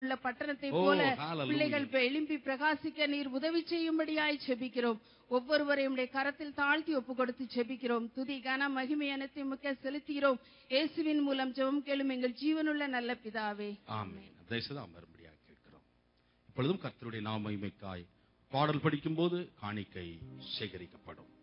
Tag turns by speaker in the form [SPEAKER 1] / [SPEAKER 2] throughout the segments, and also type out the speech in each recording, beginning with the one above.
[SPEAKER 1] உள்ள பட்டணத்தை போல பிள்ளைகள் எழும்பி பிரகாசிக்க நீர் உதவி செய்யும்படியாய் செபிக்கிறோம். ஒவ்வொருவரையும் கரத்தில் தாழ்த்தி ஒப்பு கொடுத்து செபிக்கிறோம். துதி கன மகிமை அனைத்தையும் செலுத்துகிறோம். இயேசுவின் மூலம் ஜெபம் கேளும் எங்கள் ஜீவனுள்ள நல்ல பிதாவே, ஆமென்.
[SPEAKER 2] கேட்கிறோம். இப்பொழுதும் கர்த்தருடைய நாம மகிமைக்காய் பாடல் படிக்கும் போது காணிக்கை சேகரிக்கப்படும்.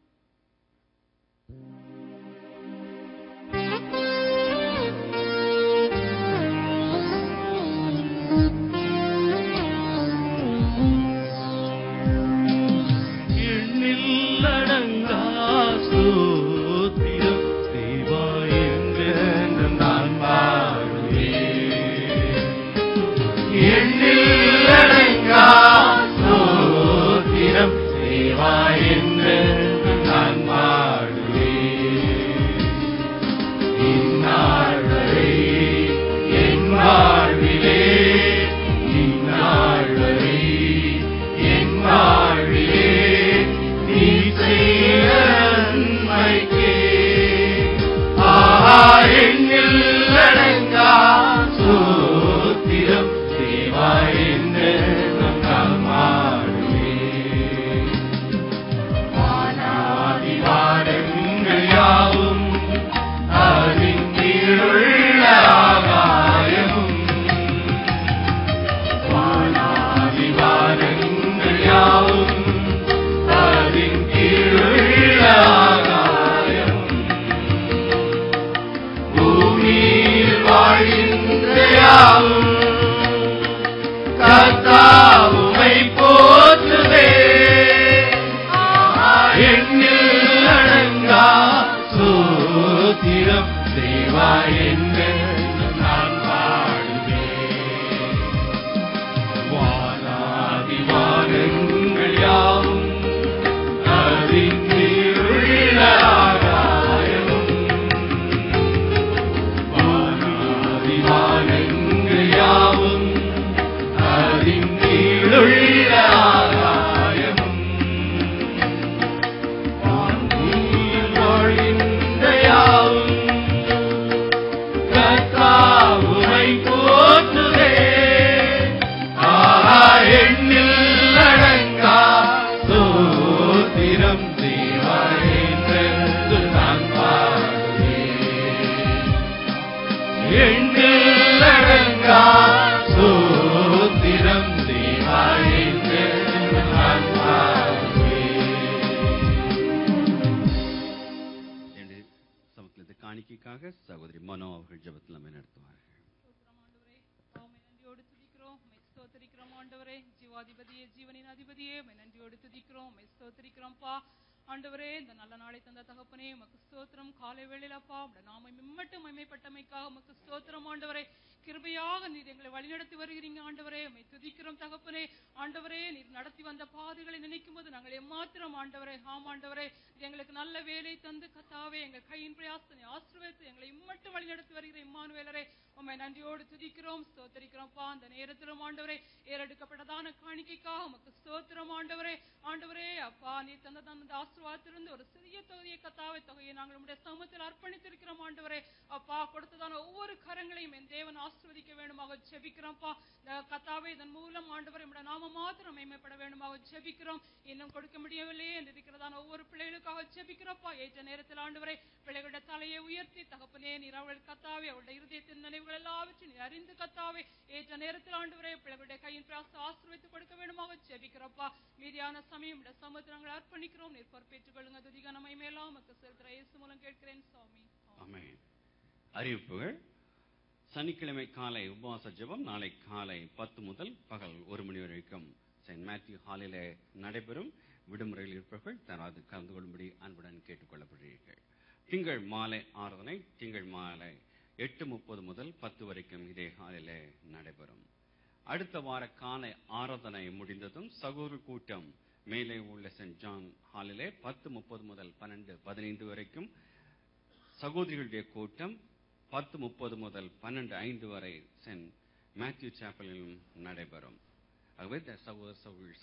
[SPEAKER 2] சகோதரி மனோ அவர்கள் ஜெபத்தில் நம்மை நடத்துவார்கள்.
[SPEAKER 3] ஆண்டவரே, ஜீவாதிபதியே, ஜீவனின் அதிபதியே, நன்றியோடு துதிக்கிறோம், ஸ்தோத்திரிக்கிறோம்ப்பா. ஆண்டவரே, இந்த நல்ல நாளை தந்த தகப்பனே உமக்கு ஸ்தோத்திரம். காலை வேளையிலப்பா நாம மிம்மட்டும் மகிமைப்பட்டமைக்காக உமக்கு ஸ்தோத்திரம். ஆண்டவரே, கிருபையாக நீர் எங்களை வழிநடத்தி வருகிறீங்க. ஆண்டவரே, உம்மை துதிக்கிறோம் தகப்பனே. ஆண்டவரே, நீர் நடத்தி வந்த பாதைகளை நினைக்கும் போது நாங்கள் எம்மாத்திரம் ஆண்டவரே, ஆண்டவரே, எங்களுக்கு நல்ல வேலை தந்து கத்தாவே எங்கள் கையின் பிரயாசனை ஆசீர்வதித்து எங்களை இம்மட்டும் வழிநடத்தி வருகிற இம்மானுவேலரே, உம்மை நன்றியோடு துதிக்கிறோம், ஸ்தோத்திரிக்கிறோம்ப்பா. அந்த நேரத்திலும் ஆண்டவரே, ஏறெடுக்கப்பட்டதான காணிக்கைக்காக உமக்கு ஸ்தோத்திரம். ஆண்டவரே, ஆண்டவரே அப்பா, நீ தந்ததான அந்த ஆசீர்வாதத்திலிருந்து ஒரு சிறிய தொகையை கத்தாவே தொகையை நாங்கள் உம்முடைய சமூகத்தில் அர்ப்பணித்திருக்கிறோம். ஆண்டவரே அப்பா, கொடுத்ததான ஒவ்வொரு கரங்களையும் என் தேவன் ஆசீர்வதிக்க வேண்டுமாக ஜெபிக்கிறோம்ப்பா. கத்தாவே, இதன் மூலம் ஆண்டவரே உம்முடைய நாம மாத்திரம் மேம்பட வேண்டுமாக ஜெபிக்கிறோம். இன்னும் கொடுக்க முடியவில்லையே என்று இருக்கிறதான ஒவ்வொரு பிள்ளைகளுக்காக ஜெபிக்கிறோம்ப்பா. ஏற்ற நேரத்தில் ஆண்டவரே பிள்ளைகளுடைய தலையை உயர்த்தி தகப்பனே நீர் அவள் கத்தாவே அவளுடைய இருதயத்தின் நினைவுகள் எல்லாவற்றையும் நீர் அறிந்து கத்தாவே ஏற்ற நேரத்தில் ஆண்டவரே பிள்ளைகளுடைய கையின் பிராசம் ஆசீர்வதித்து கொடுக்க வேண்டுமாக ஜெபிக்கிறோம்ப்பா. மீதியான சமயம் சமூகத்தை நாங்கள் அர்ப்பணிக்கிறோம். நீர் பொறுப்பேற்றுக் கொள்ளுங்க. துதிக நம்மை மேலாம் மக்கள் செலுத்துற இயேசு மூலம் கேட்கிறேன் சுவாமி.
[SPEAKER 2] ஆமென். அறிவிப்புகள். சனிக்கிழமை காலை உபவாச ஜெபம் நாளை காலை 10 முதல் பகல் 1 மணி வரைக்கும் செயின்ட் மேத்யூ ஹாலிலே நடைபெறும். விடுமுறையில் இருப்பவர்கள் தராது கலந்து கொள்ளும்படி அன்புடன் கேட்டுக் கொள்ளப்படுகிறீர்கள். திங்கள் மாலை ஆராதனை திங்கள் மாலை 8:30 முதல் 10 வரைக்கும் இதே ஹாலிலே நடைபெறும். அடுத்த வார காலை ஆராதனை முடிந்ததும் சகோதர கூட்டம் மேலே உள்ள சென்ட் ஜான் ஹாலிலே 10:30 முதல் 12:15 வரைக்கும், சகோதரிகளுடைய கூட்டம் 10:30 முதல் 12:05 வரை சென்ட் மேத்யூ சாப்பலிலும் நடைபெறும். ஆகவே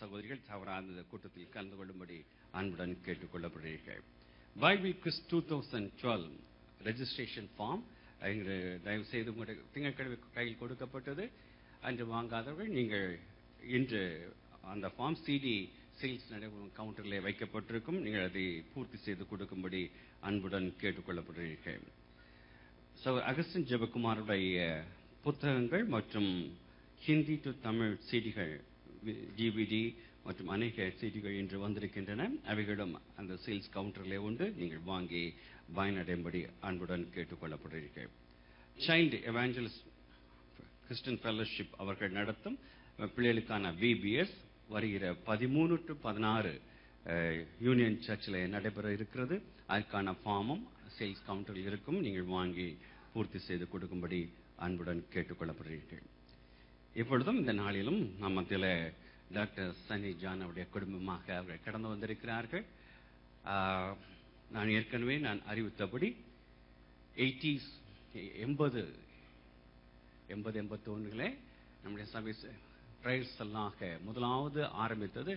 [SPEAKER 2] சகோதரிகள் தவறாத கூட்டத்தில் கலந்து கொள்ளும்படி அன்புடன் கேட்டுக் கொள்ளப்படுகிறீர்கள். பைபிள் குவிஸ் 2012 ரெஜிஸ்ட்ரேஷன் ஃபார்ம் தயவு செய்து உங்களுடைய திங்கட்கிழமை கையில் கொடுக்கப்பட்டது. அன்று வாங்காதவர்கள் நீங்கள் இன்று அந்த ஃபார்ம் சிடி சேல்ஸ் நடைபெறும் கவுண்டரில் வைக்கப்பட்டிருக்கும். நீங்கள் அதை பூர்த்தி செய்து கொடுக்கும்படி அன்புடன் கேட்டுக்கொள்ளப்படுகிறீர்கள். அகஸ்டின் ஜெபக்குமாருடைய புத்தகங்கள் மற்றும் ஹிந்தி டு தமிழ் சிடிகள், டிவிடி மற்றும் அநேக சிடிகள் இன்று வந்திருக்கின்றன. அவைகளும் அந்த சேல்ஸ் கவுண்டரிலே உண்டு. நீங்கள் வாங்கி பயனடையும்படி அன்புடன் கேட்டுக்கொள்ளப்படுகிறீர்கள். சைல்டு எவாஞ்சலிஸ்ட் கிறிஸ்டியன் ஃபெல்லோஷிப் அவர்கள் நடத்தும் பிள்ளைகளுக்கான விபிஎஸ் வருகிற 13 to 16 யூனியன் சர்ச்சில் நடைபெற இருக்கிறது. அதற்கான ஃபார்மும் சேல்ஸ் கவுண்டரில் இருக்கும். நீங்கள் வாங்கி பூர்த்தி செய்து கொடுக்கும்படி அன்புடன் கேட்டுக்கொள்ளப்படுகிறீர்கள். இப்பொழுதும் இந்த நாளிலும் நம் மத்தியில் டாக்டர் சனி ஜான் அவருடைய குடும்பமாக அவர்கள் கடந்து வந்திருக்கிறார்கள். நான் ஏற்கனவே அறிவித்தபடி 80-81 நம்முடைய சபை பிரேயர்ஸ் எல்லாம் முதலாவது ஆரம்பித்தது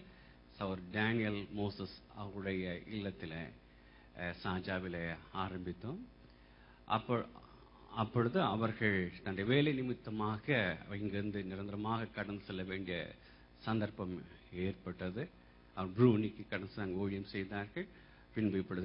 [SPEAKER 2] சவர் டேனியல் மோசஸ் அவருடைய இல்லத்தில் சாஜாவில் ஆரம்பித்தோம். அப்பொழுது அவர்கள் தன்னுடைய வேலை நிமித்தமாக இங்கிருந்து நிரந்தரமாக கடந்து செல்ல வேண்டிய சந்தர்ப்பம் ஏற்பட்டது. அவர் ப்ரூனிக்கு கடந்து ஊழியம் செய்தார்கள். பின்பு இப்பொழுது